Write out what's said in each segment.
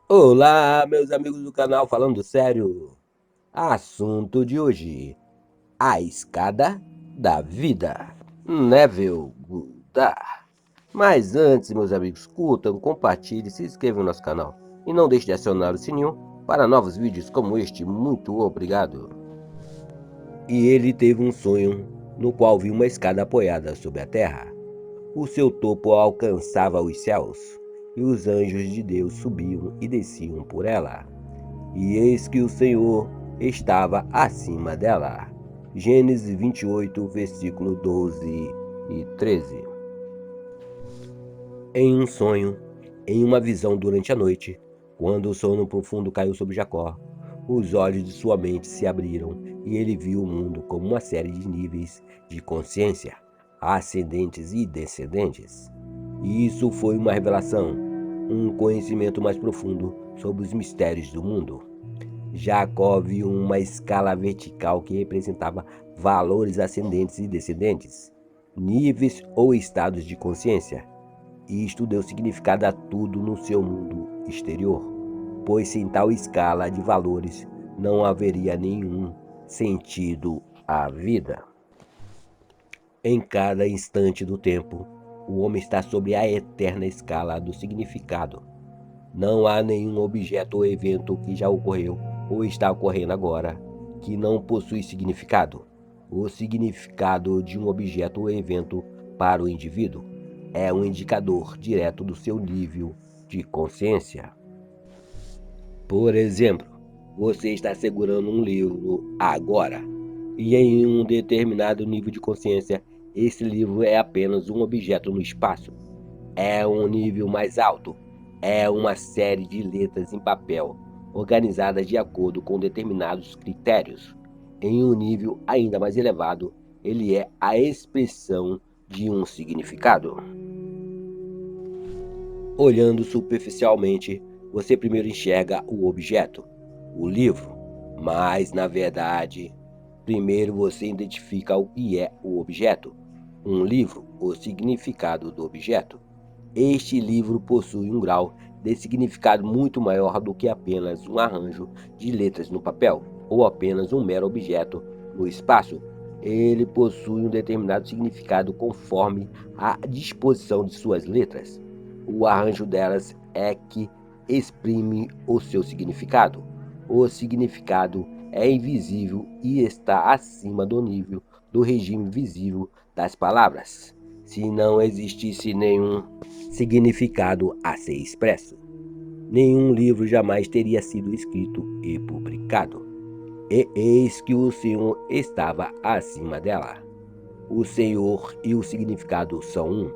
Olá, meus amigos do canal Falando Sério. Assunto de hoje: a escada da vida. Neville Goddard. Mas antes, meus amigos, curtam, compartilhem, se inscrevam no nosso canal e não deixe de acionar o sininho para novos vídeos como este. Muito obrigado. E ele teve um sonho no qual viu uma escada apoiada sobre a terra. O seu topo alcançava os céus e os anjos de Deus subiam e desciam por ela. E eis que o Senhor estava acima dela. Gênesis 28, versículo 12 e 13. Em um sonho, em uma visão durante a noite, quando o sono profundo caiu sobre Jacó, os olhos de sua mente se abriram e ele viu o mundo como uma série de níveis de consciência, ascendentes e descendentes. E isso foi uma revelação, um conhecimento mais profundo sobre os mistérios do mundo. Jacó viu uma escala vertical que representava valores ascendentes e descendentes, níveis ou estados de consciência. Isto deu significado a tudo no seu mundo exterior, pois sem tal escala de valores não haveria nenhum sentido à vida. Em cada instante do tempo, o homem está sob a eterna escala do significado. Não há nenhum objeto ou evento que já ocorreu ou está ocorrendo agora que não possui significado. O significado de um objeto ou evento para o indivíduo é um indicador direto do seu nível de consciência. Por exemplo, você está segurando um livro agora, e em um determinado nível de consciência, esse livro é apenas um objeto no espaço. É um nível mais alto. É uma série de letras em papel, organizadas de acordo com determinados critérios. Em um nível ainda mais elevado, ele é a expressão de um significado. Olhando superficialmente, você primeiro enxerga o objeto, o livro, mas na verdade, primeiro você identifica o que é o objeto. Um livro, o significado do objeto. Este livro possui um grau de significado muito maior do que apenas um arranjo de letras no papel, ou apenas um mero objeto no espaço. Ele possui um determinado significado conforme a disposição de suas letras. O arranjo delas é que exprime o seu significado. O significado é invisível e está acima do nível do regime visível das palavras. Se não existisse nenhum significado a ser expresso, nenhum livro jamais teria sido escrito e publicado. E eis que o Senhor estava acima dela. O Senhor e o significado são um,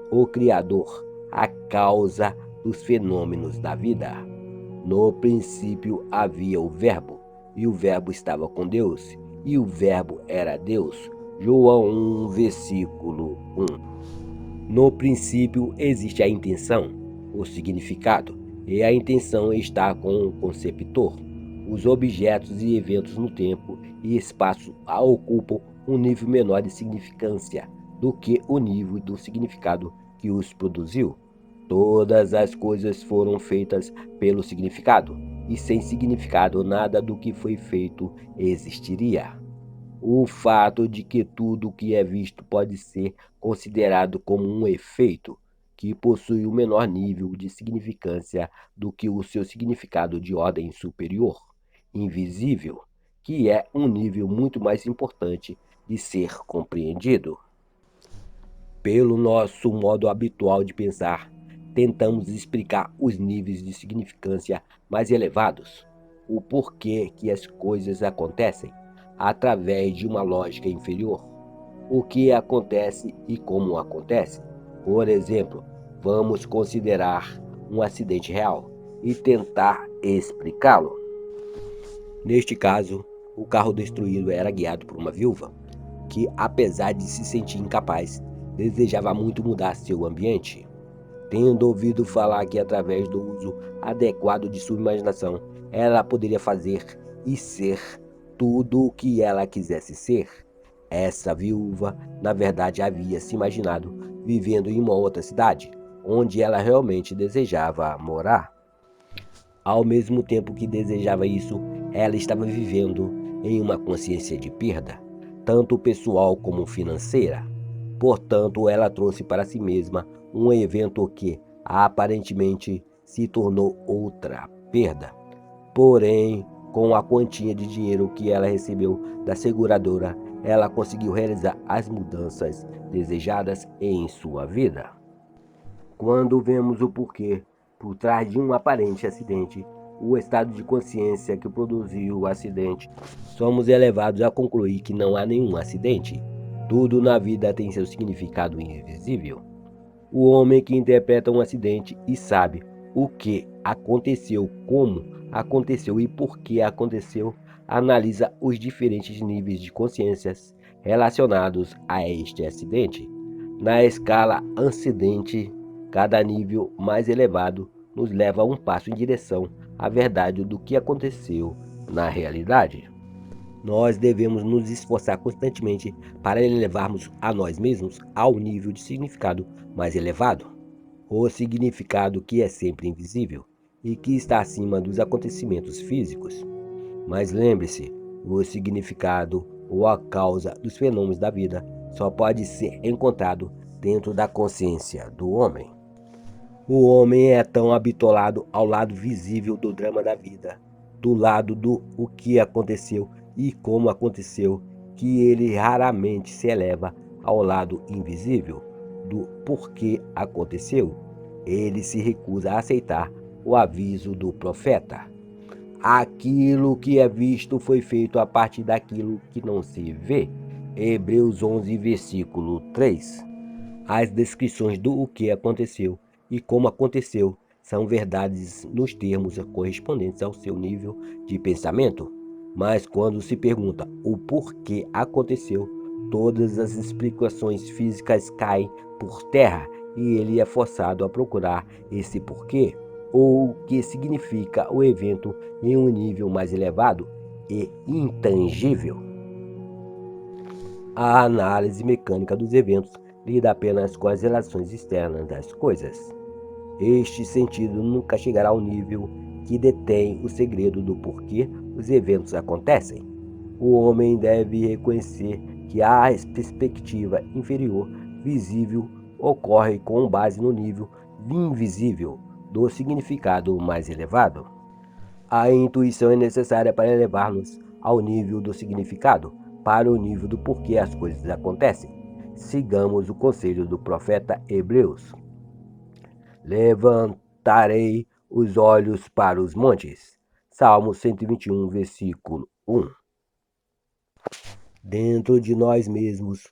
o Criador, a causa dos fenômenos da vida. No princípio havia o Verbo, e o Verbo estava com Deus, e o Verbo era Deus. João 1, versículo 1. No princípio existe a intenção, o significado, e a intenção está com o conceptor. Os objetos e eventos no tempo e espaço ocupam um nível menor de significância do que o nível do significado que os produziu. Todas as coisas foram feitas pelo significado, e sem significado nada do que foi feito existiria. O fato de que tudo o que é visto pode ser considerado como um efeito, que possui um menor nível de significância do que o seu significado de ordem superior, invisível, que é um nível muito mais importante de ser compreendido. Pelo nosso modo habitual de pensar, tentamos explicar os níveis de significância mais elevados, o porquê que as coisas acontecem, através de uma lógica inferior. O que acontece e como acontece. Por exemplo, vamos considerar um acidente real e tentar explicá-lo. Neste caso, o carro destruído era guiado por uma viúva que, apesar de se sentir incapaz, desejava muito mudar seu ambiente. Tendo ouvido falar que, através do uso adequado de sua imaginação, ela poderia fazer e ser tudo o que ela quisesse ser, essa viúva, na verdade, havia se imaginado vivendo em uma outra cidade, onde ela realmente desejava morar. Ao mesmo tempo que desejava isso, ela estava vivendo em uma consciência de perda, tanto pessoal como financeira. Portanto, ela trouxe para si mesma um evento que, aparentemente, se tornou outra perda. Porém, com a quantia de dinheiro que ela recebeu da seguradora, ela conseguiu realizar as mudanças desejadas em sua vida. Quando vemos o porquê por trás de um aparente acidente, o estado de consciência que produziu o acidente, somos levados a concluir que não há nenhum acidente. Tudo na vida tem seu significado invisível. O homem que interpreta um acidente e sabe o que aconteceu, como aconteceu e por que aconteceu, analisa os diferentes níveis de consciências relacionados a este acidente. Na escala ascendente, cada nível mais elevado nos leva a um passo em direção à verdade do que aconteceu na realidade. Nós devemos nos esforçar constantemente para elevarmos a nós mesmos ao nível de significado mais elevado, o significado que é sempre invisível e que está acima dos acontecimentos físicos. Mas lembre-se, o significado ou a causa dos fenômenos da vida só pode ser encontrado dentro da consciência do homem. O homem é tão habitolado ao lado visível do drama da vida, do lado do o que aconteceu e como aconteceu, que ele raramente se eleva ao lado invisível do porquê aconteceu. Ele se recusa a aceitar o aviso do profeta. Aquilo que é visto foi feito a partir daquilo que não se vê. Hebreus 11, versículo 3. As descrições do o que aconteceu e como aconteceu são verdades nos termos correspondentes ao seu nível de pensamento. Mas quando se pergunta o porquê aconteceu, todas as explicações físicas caem por terra e ele é forçado a procurar esse porquê ou o que significa o evento em um nível mais elevado e intangível. A análise mecânica dos eventos lida apenas com as relações externas das coisas. Este sentido nunca chegará ao nível que detém o segredo do porquê os eventos acontecem. O homem deve reconhecer que a perspectiva inferior, visível, ocorre com base no nível invisível do significado mais elevado. A intuição é necessária para elevar-nos ao nível do significado, para o nível do porquê as coisas acontecem. Sigamos o conselho do profeta Hebreus. Levantarei os olhos para os montes. Salmo 121, versículo 1. Dentro de nós mesmos,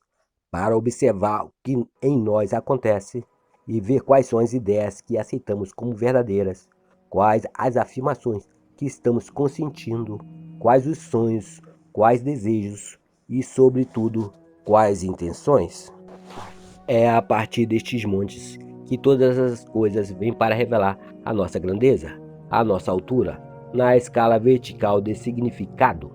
para observar o que em nós acontece e ver quais são as ideias que aceitamos como verdadeiras, quais as afirmações que estamos consentindo, quais os sonhos, quais desejos e, sobretudo, quais intenções. É a partir destes montes que todas as coisas vêm para revelar a nossa grandeza, a nossa altura, na escala vertical de significado.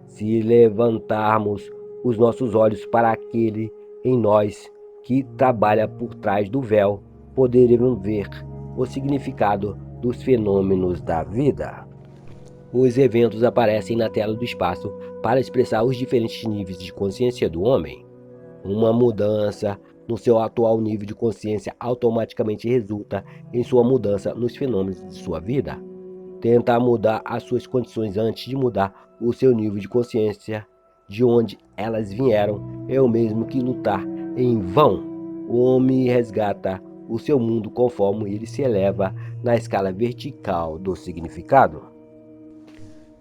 Se levantarmos os nossos olhos para aquele em nós que trabalha por trás do véu, poderemos ver o significado dos fenômenos da vida. Os eventos aparecem na tela do espaço para expressar os diferentes níveis de consciência do homem. Uma mudança no seu atual nível de consciência automaticamente resulta em sua mudança nos fenômenos de sua vida. Tentar mudar as suas condições antes de mudar o seu nível de consciência, de onde elas vieram, é o mesmo que lutar em vão. O homem resgata o seu mundo conforme ele se eleva na escala vertical do significado.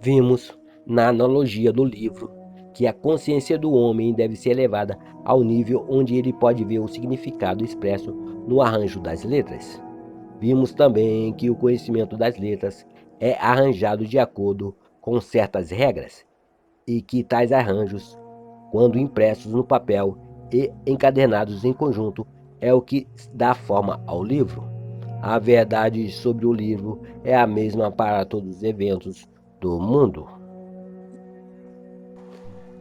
Vimos, na analogia do livro, que a consciência do homem deve ser elevada ao nível onde ele pode ver o significado expresso no arranjo das letras. Vimos também que o conhecimento das letras é arranjado de acordo com certas regras e que tais arranjos, quando impressos no papel e encadernados em conjunto, é o que dá forma ao livro. A verdade sobre o livro é a mesma para todos os eventos do mundo.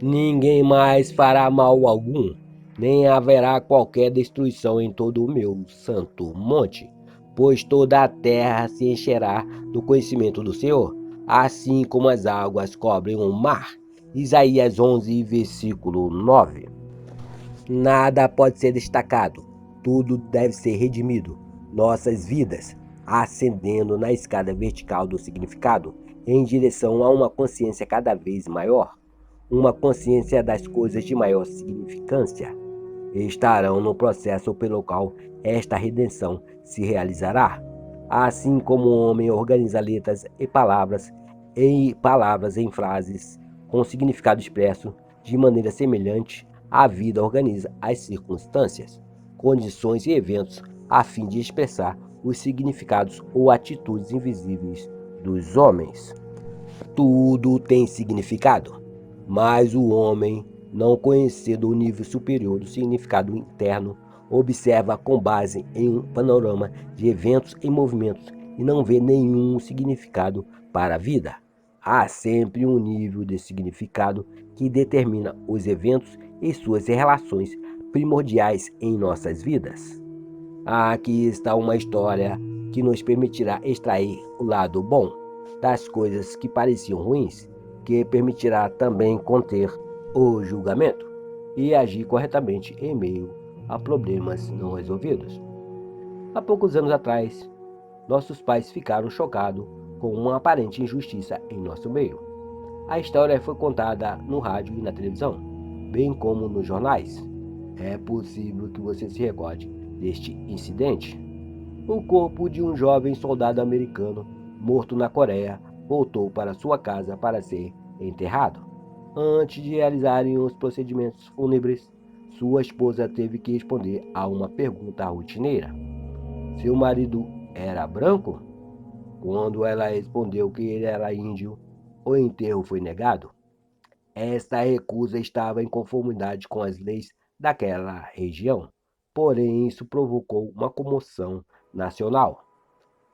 Ninguém mais fará mal algum, nem haverá qualquer destruição em todo o meu santo monte, pois toda a terra se encherá do conhecimento do Senhor, assim como as águas cobrem o mar. Isaías 11, versículo 9. Nada pode ser destacado, tudo deve ser redimido. Nossas vidas ascendendo na escada vertical do significado em direção a uma consciência cada vez maior, uma consciência das coisas de maior significância, estarão no processo pelo qual esta redenção se realizará. Assim como o homem organiza letras e palavras em frases com significado expresso de maneira semelhante, a vida organiza as circunstâncias, condições e eventos a fim de expressar os significados ou atitudes invisíveis dos homens. Tudo tem significado, mas o homem, não conhecendo o nível superior do significado interno, observa com base em um panorama de eventos e movimentos e não vê nenhum significado para a vida. Há sempre um nível de significado que determina os eventos e suas relações primordiais em nossas vidas. Aqui está uma história que nos permitirá extrair o lado bom das coisas que pareciam ruins, que permitirá também conter o julgamento e agir corretamente em meio a problemas não resolvidos. Há poucos anos atrás, nossos pais ficaram chocados com uma aparente injustiça em nosso meio. A história foi contada no rádio e na televisão, bem como nos jornais. É possível que você se recorde deste incidente. O corpo de um jovem soldado americano morto na Coreia voltou para sua casa para ser enterrado. Antes de realizarem os procedimentos fúnebres, sua esposa teve que responder a uma pergunta rotineira: seu marido era branco? Quando ela respondeu que ele era índio, o enterro foi negado. Esta recusa estava em conformidade com as leis daquela região, porém isso provocou uma comoção nacional.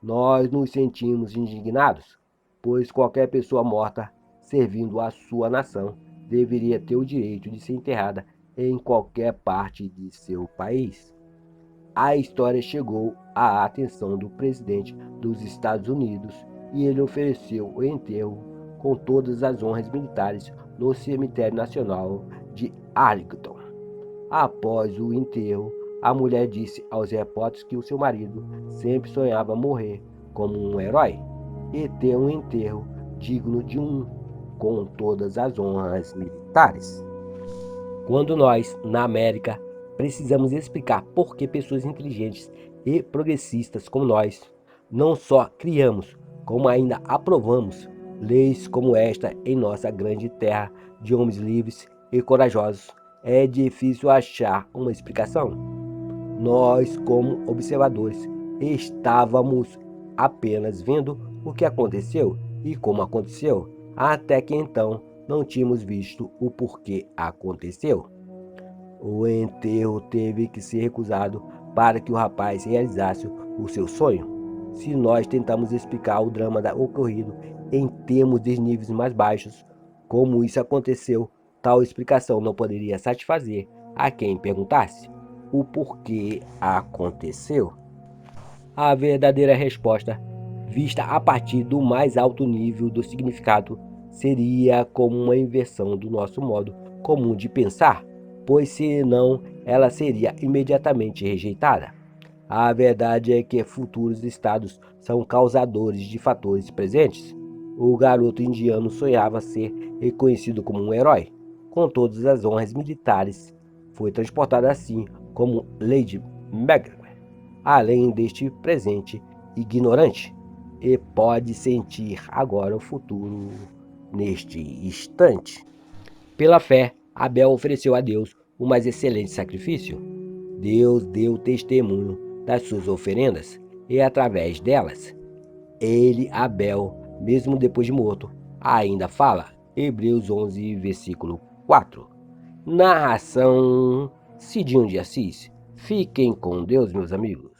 Nós nos sentimos indignados, pois qualquer pessoa morta servindo à sua nação deveria ter o direito de ser enterrada em qualquer parte de seu país. A história chegou à atenção do presidente dos Estados Unidos e ele ofereceu o enterro com todas as honras militares no Cemitério Nacional de Arlington. Após o enterro, a mulher disse aos repórteres que o seu marido sempre sonhava morrer como um herói e ter um enterro digno de um com todas as honras militares. Quando nós, na América, precisamos explicar por que pessoas inteligentes e progressistas como nós não só criamos, como ainda aprovamos leis como esta em nossa grande terra de homens livres e corajosos, é difícil achar uma explicação. Nós, como observadores, estávamos apenas vendo o que aconteceu e como aconteceu, até que então não tínhamos visto o porquê aconteceu. O enterro teve que ser recusado para que o rapaz realizasse o seu sonho. Se nós tentamos explicar o drama ocorrido em termos de níveis mais baixos, como isso aconteceu, tal explicação não poderia satisfazer a quem perguntasse o porquê aconteceu. A verdadeira resposta, vista a partir do mais alto nível do significado, seria como uma inversão do nosso modo comum de pensar, pois senão ela seria imediatamente rejeitada. A verdade é que futuros estados são causadores de fatores presentes. O garoto indiano sonhava ser reconhecido como um herói, com todas as honras militares. Foi transportado assim como Lady Macbeth, além deste presente ignorante, e pode sentir agora o futuro neste instante. Pela fé, Abel ofereceu a Deus o mais excelente sacrifício. Deus deu testemunho das suas oferendas e através delas, ele, Abel, mesmo depois de morto, ainda fala. Hebreus 11, versículo 4. Narração Cidinho de Assis. Fiquem com Deus, meus amigos.